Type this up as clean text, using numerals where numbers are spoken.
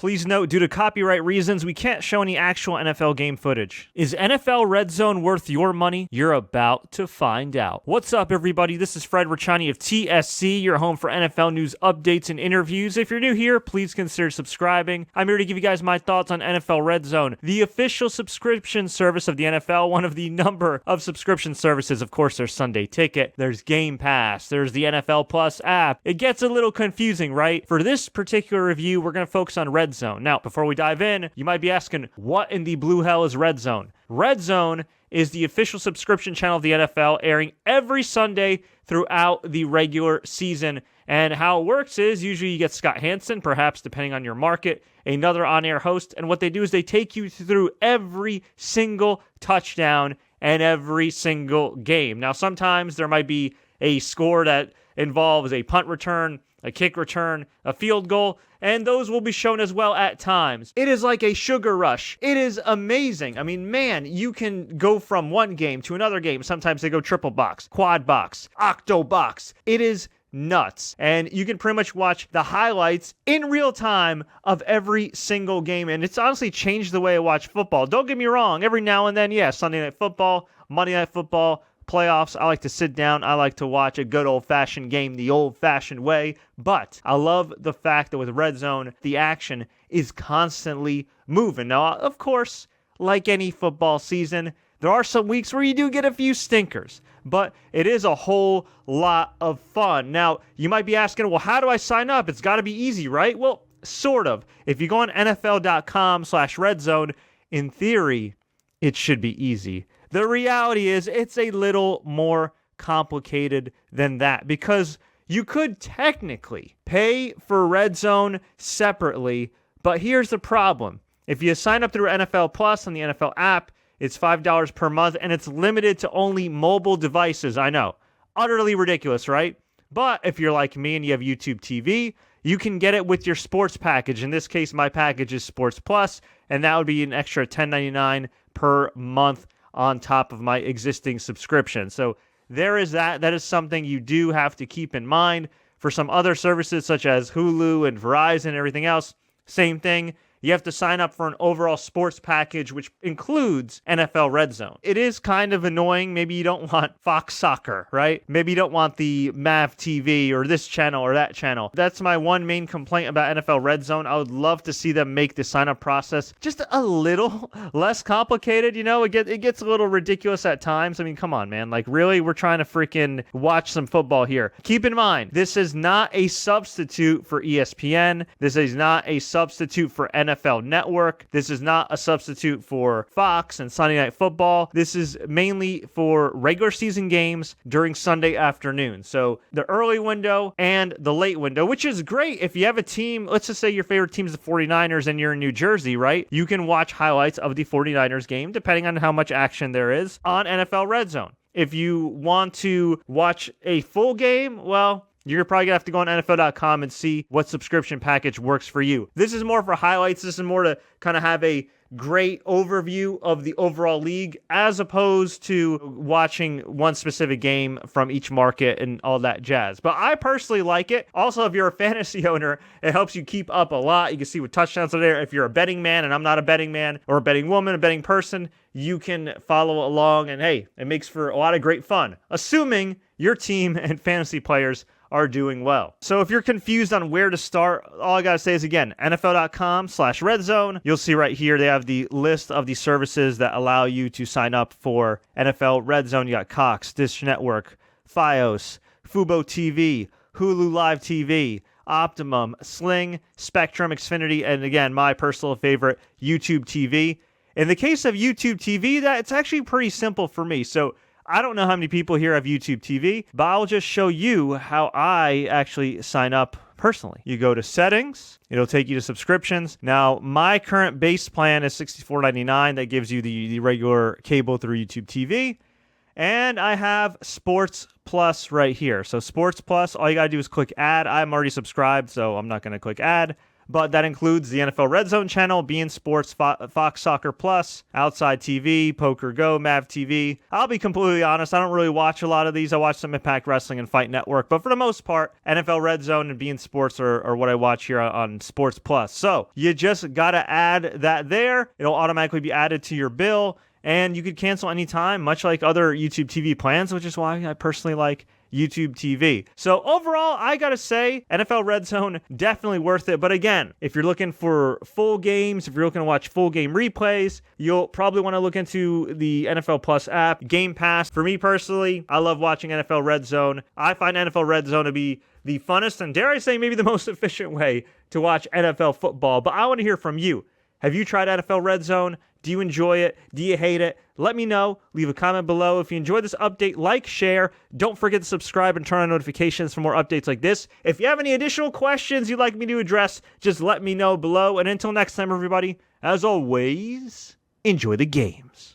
Please note, due to copyright reasons, we can't show any actual NFL game footage. Is NFL RedZone worth your money? You're about to find out. What's up, everybody? This is Fred Richani of TSC, your home for NFL news updates and interviews. If you're new here, please consider subscribing. I'm here to give you guys my thoughts on NFL RedZone, the official subscription service of the NFL, one of the number of subscription services. Of course, there's Sunday Ticket, there's Game Pass, there's the NFL Plus app. It gets a little confusing, right? For this particular review, we're going to focus on RedZone. Now, before we dive in, you might be asking, what in the blue hell is RedZone? RedZone is the official subscription channel of the NFL, airing every Sunday throughout the regular season. And how it works is usually you get Scott Hanson, perhaps depending on your market, another on-air host, and what they do is they take you through every single touchdown and every single game. Now, sometimes there might be a score that involves a punt return, a kick return, a field goal, and those will be shown as well at times. It is like a sugar rush. It is amazing. I mean, man, you can go from one game to another game. Sometimes they go triple box, quad box, octo box. It is nuts. And you can pretty much watch the highlights in real time of every single game. And it's honestly changed the way I watch football. Don't get me wrong. Every now and then, Sunday Night Football, Monday Night Football, playoffs, I like to sit down, I like to watch a good old-fashioned game the old-fashioned way, but I love the fact that with RedZone, the action is constantly moving. Now, of course, like any football season, there are some weeks where you do get a few stinkers, but it is a whole lot of fun. Now, you might be asking, well, how do I sign up? It's got to be easy, right? Well, sort of. If you go on NFL.com/RedZone, in theory, it should be easy. The reality is it's a little more complicated than that because you could technically pay for RedZone separately, but here's the problem. If you sign up through NFL Plus on the NFL app, it's $5 per month, and it's limited to only mobile devices. I know. Utterly ridiculous, right? But if you're like me and you have YouTube TV, you can get it with your sports package. In this case, my package is Sports Plus, and that would be an extra $10.99 per month on top of my existing subscription. So there is that. That is something you do have to keep in mind. For some other services such as Hulu and Verizon and everything else, same thing. You have to sign up for an overall sports package, which includes NFL RedZone. It is kind of annoying. Maybe you don't want Fox Soccer, right? Maybe you don't want the MAV TV or this channel or that channel. That's my one main complaint about NFL RedZone. I would love to see them make the sign-up process just a little less complicated. You know, it gets a little ridiculous at times. I mean, come on, man. Like, really? We're trying to freaking watch some football here. Keep in mind, this is not a substitute for ESPN. This is not a substitute for NFL Network. This is not a substitute for Fox and Sunday Night Football. This is mainly for regular season games during Sunday afternoon. So the early window and the late window, which is great if you have a team. Let's just say your favorite team is the 49ers and you're in New Jersey, right? You can watch highlights of the 49ers game, depending on how much action there is, on NFL RedZone. If you want to watch a full game, well, you're probably going to have to go on NFL.com and see what subscription package works for you. This is more for highlights. This is more to kind of have a great overview of the overall league as opposed to watching one specific game from each market and all that jazz. But I personally like it. Also, if you're a fantasy owner, it helps you keep up a lot. You can see what touchdowns are there. If you're a betting man, and I'm not a betting man, or a betting woman, a betting person, you can follow along. And hey, it makes for a lot of great fun, assuming your team and fantasy players are doing well. So if you're confused on where to start, all I gotta say is, again, NFL.com/RedZone. You'll see right here they have the list of the services that allow you to sign up for NFL RedZone. You got Cox, Dish Network, Fios, Fubo TV, Hulu Live TV, Optimum, Sling, Spectrum, Xfinity, and again, my personal favorite, YouTube TV. In the case of YouTube TV, it's actually pretty simple for me. So I don't know how many people here have YouTube TV, but I'll just show you how I actually sign up personally. You go to settings, it'll take you to subscriptions. Now, my current base plan is $64.99. That gives you the regular cable through YouTube TV. And I have Sports Plus right here. So Sports Plus, all you gotta do is click add. I'm already subscribed, so I'm not gonna click add. but that includes the NFL RedZone channel, beIN Sports, Fox Soccer Plus, Outside TV, Poker Go, Mav TV. I'll be completely honest, I don't really watch a lot of these. I watch some Impact Wrestling and Fight Network, but for the most part, NFL RedZone and beIN Sports are what I watch here on Sports Plus. So you just gotta add that there. It'll automatically be added to your bill, and you could cancel anytime, much like other YouTube TV plans, which is why I personally like YouTube TV. So overall, I gotta say, NFL RedZone, definitely worth it. But again, if you're looking for full games, if you're looking to watch full game replays, you'll probably want to look into the NFL Plus app, Game Pass. For me personally, I love watching NFL RedZone. I find NFL RedZone to be the funnest and, dare I say, maybe the most efficient way to watch NFL football. But I want to hear from you. Have you tried NFL RedZone? Do you enjoy it? Do you hate it? Let me know. Leave a comment below. If you enjoyed this update, like, share. Don't forget to subscribe and turn on notifications for more updates like this. If you have any additional questions you'd like me to address, just let me know below. And until next time, everybody, as always, enjoy the games.